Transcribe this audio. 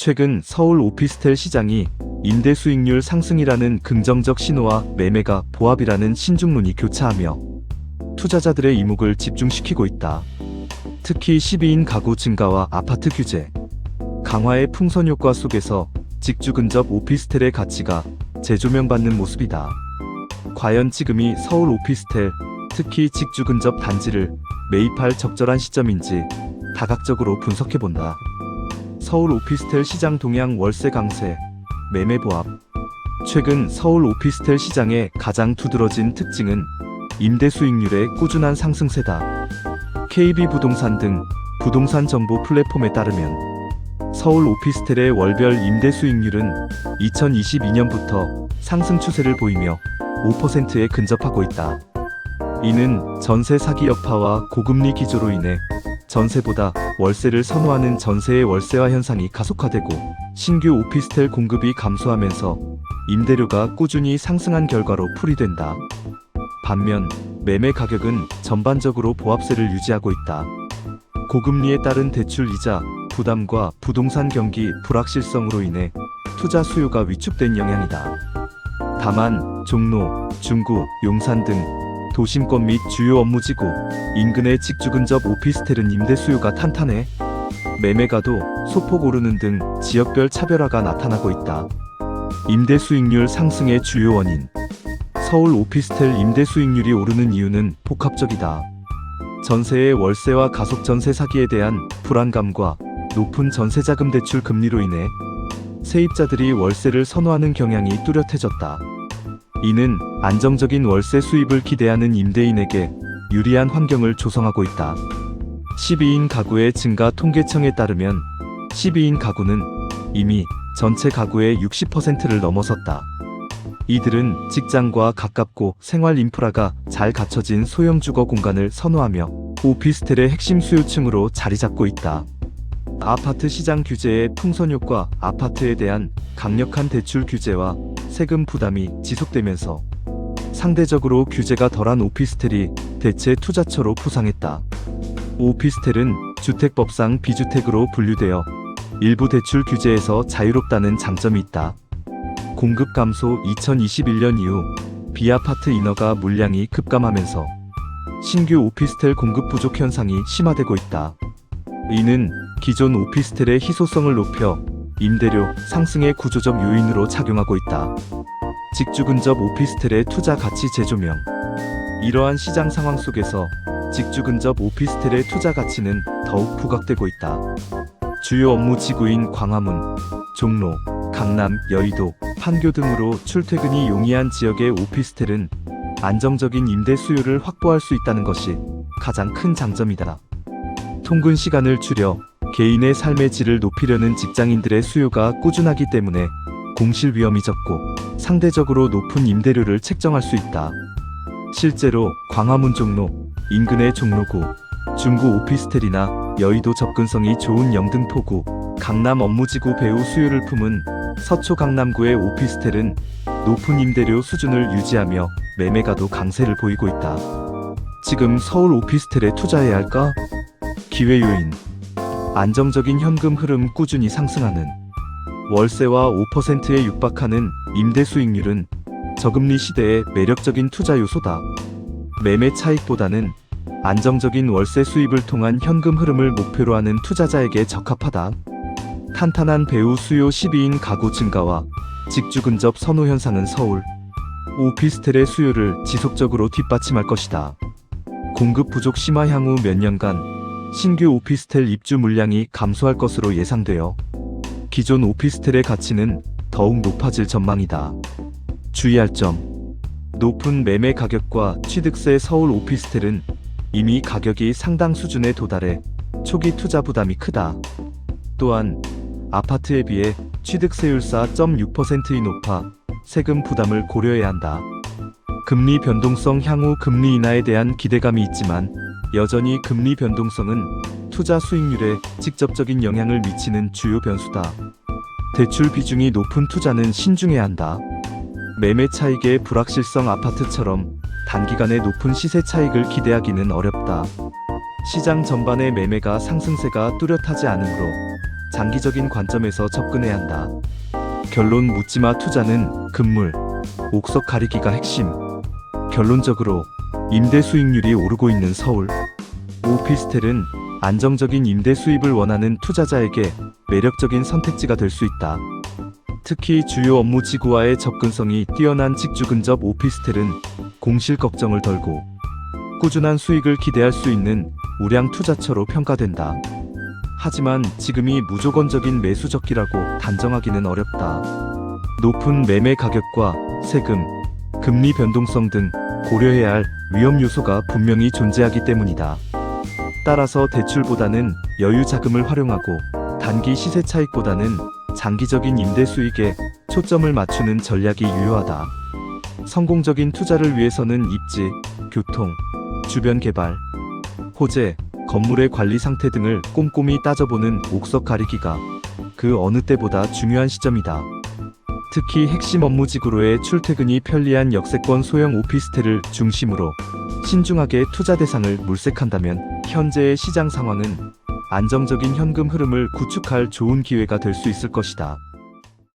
최근 서울 오피스텔 시장이 임대 수익률 상승이라는 긍정적 신호와 매매가 보합이라는 신중론이 교차하며 투자자들의 이목을 집중시키고 있다. 특히 12인 가구 증가와 아파트 규제, 강화의 풍선 효과 속에서 직주 근접 오피스텔의 가치가 재조명받는 모습이다. 과연 지금이 서울 오피스텔, 특히 직주 근접 단지를 매입할 적절한 시점인지 다각적으로 분석해본다. 서울 오피스텔 시장 동향 월세 강세, 매매 보합. 최근 서울 오피스텔 시장의 가장 두드러진 특징은 임대 수익률의 꾸준한 상승세다. KB부동산 등 부동산 정보 플랫폼에 따르면 서울 오피스텔의 월별 임대 수익률은 2022년부터 상승 추세를 보이며 5%에 근접하고 있다. 이는 전세 사기 여파와 고금리 기조로 인해 전세보다 월세를 선호하는 전세의 월세화 현상이 가속화되고 신규 오피스텔 공급이 감소하면서 임대료가 꾸준히 상승한 결과로 풀이된다. 반면 매매 가격은 전반적으로 보합세를 유지하고 있다. 고금리에 따른 대출 이자 부담과 부동산 경기 불확실성으로 인해 투자 수요가 위축된 영향이다. 다만 종로, 중구, 용산 등 도심권 및 주요 업무지구, 인근의 직주 근접 오피스텔은 임대 수요가 탄탄해 매매가도 소폭 오르는 등 지역별 차별화가 나타나고 있다. 임대 수익률 상승의 주요 원인. 서울 오피스텔 임대 수익률이 오르는 이유는 복합적이다. 전세의 월세와 가속 전세 사기에 대한 불안감과 높은 전세자금 대출 금리로 인해 세입자들이 월세를 선호하는 경향이 뚜렷해졌다. 이는 안정적인 월세 수입을 기대하는 임대인에게 유리한 환경을 조성하고 있다. 12인 가구의 증가 통계청에 따르면 12인 가구는 이미 전체 가구의 60%를 넘어섰다. 이들은 직장과 가깝고 생활 인프라가 잘 갖춰진 소형 주거 공간을 선호하며 오피스텔의 핵심 수요층으로 자리 잡고 있다. 아파트 시장 규제의 풍선 효과, 아파트에 대한 강력한 대출 규제와 세금 부담이 지속되면서 상대적으로 규제가 덜한 오피스텔이 대체 투자처로 부상했다. 오피스텔은 주택법상 비주택으로 분류되어 일부 대출 규제에서 자유롭다는 장점이 있다. 공급 감소 2021년 이후 비아파트 인허가 물량이 급감하면서 신규 오피스텔 공급 부족 현상이 심화되고 있다. 이는 기존 오피스텔의 희소성을 높여 임대료 상승의 구조적 요인으로 작용하고 있다. 직주 근접 오피스텔의 투자 가치 재조명. 이러한 시장 상황 속에서 직주 근접 오피스텔의 투자 가치는 더욱 부각되고 있다. 주요 업무 지구인 광화문, 종로, 강남, 여의도, 판교 등으로 출퇴근이 용이한 지역의 오피스텔은 안정적인 임대 수요를 확보할 수 있다는 것이 가장 큰 장점이다. 통근 시간을 줄여 개인의 삶의 질을 높이려는 직장인들의 수요가 꾸준하기 때문에 공실 위험이 적고 상대적으로 높은 임대료를 책정할 수 있다. 실제로 광화문 종로, 인근의 종로구, 중구 오피스텔이나 여의도 접근성이 좋은 영등포구, 강남 업무지구 배후 수요를 품은 서초 강남구의 오피스텔은 높은 임대료 수준을 유지하며 매매가도 강세를 보이고 있다. 지금 서울 오피스텔에 투자해야 할까? 기회 요인. 안정적인 현금 흐름 꾸준히 상승하는 월세와 5%에 육박하는 임대 수익률은 저금리 시대의 매력적인 투자 요소다. 매매 차익보다는 안정적인 월세 수입을 통한 현금 흐름을 목표로 하는 투자자에게 적합하다. 탄탄한 배후 수요 12인 가구 증가와 직주 근접 선호 현상은 서울 오피스텔의 수요를 지속적으로 뒷받침할 것이다. 공급 부족 심화 향후 몇 년간 신규 오피스텔 입주 물량이 감소할 것으로 예상되어 기존 오피스텔의 가치는 더욱 높아질 전망이다. 주의할 점. 높은 매매 가격과 취득세 서울 오피스텔은 이미 가격이 상당 수준에 도달해 초기 투자 부담이 크다. 또한 아파트에 비해 취득세율 4.6%이 높아 세금 부담을 고려해야 한다. 금리 변동성. 향후 금리 인하에 대한 기대감이 있지만 여전히 금리 변동성은 투자 수익률에 직접적인 영향을 미치는 주요 변수다. 대출 비중이 높은 투자는 신중해야 한다. 매매 차익의 불확실성. 아파트처럼 단기간에 높은 시세 차익을 기대하기는 어렵다. 시장 전반의 매매가 상승세가 뚜렷하지 않으므로 장기적인 관점에서 접근해야 한다. 결론 묻지마. 투자는 금물, 옥석 가리기가 핵심. 결론적으로 임대 수익률이 오르고 있는 서울 오피스텔은 안정적인 임대 수입을 원하는 투자자에게 매력적인 선택지가 될 수 있다. 특히 주요 업무 지구와의 접근성이 뛰어난 직주 근접 오피스텔은 공실 걱정을 덜고 꾸준한 수익을 기대할 수 있는 우량 투자처로 평가된다. 하지만 지금이 무조건적인 매수적기라고 단정하기는 어렵다. 높은 매매 가격과 세금, 금리 변동성 등 고려해야 할 위험 요소가 분명히 존재하기 때문이다. 따라서 대출보다는 여유 자금을 활용하고 단기 시세 차익보다는 장기적인 임대 수익에 초점을 맞추는 전략이 유효하다. 성공적인 투자를 위해서는 입지, 교통, 주변 개발, 호재, 건물의 관리 상태 등을 꼼꼼히 따져보는 옥석 가리기가 그 어느 때보다 중요한 시점이다. 특히 핵심 업무지구로의 출퇴근이 편리한 역세권 소형 오피스텔을 중심으로 신중하게 투자 대상을 물색한다면 현재의 시장 상황은 안정적인 현금 흐름을 구축할 좋은 기회가 될 수 있을 것이다.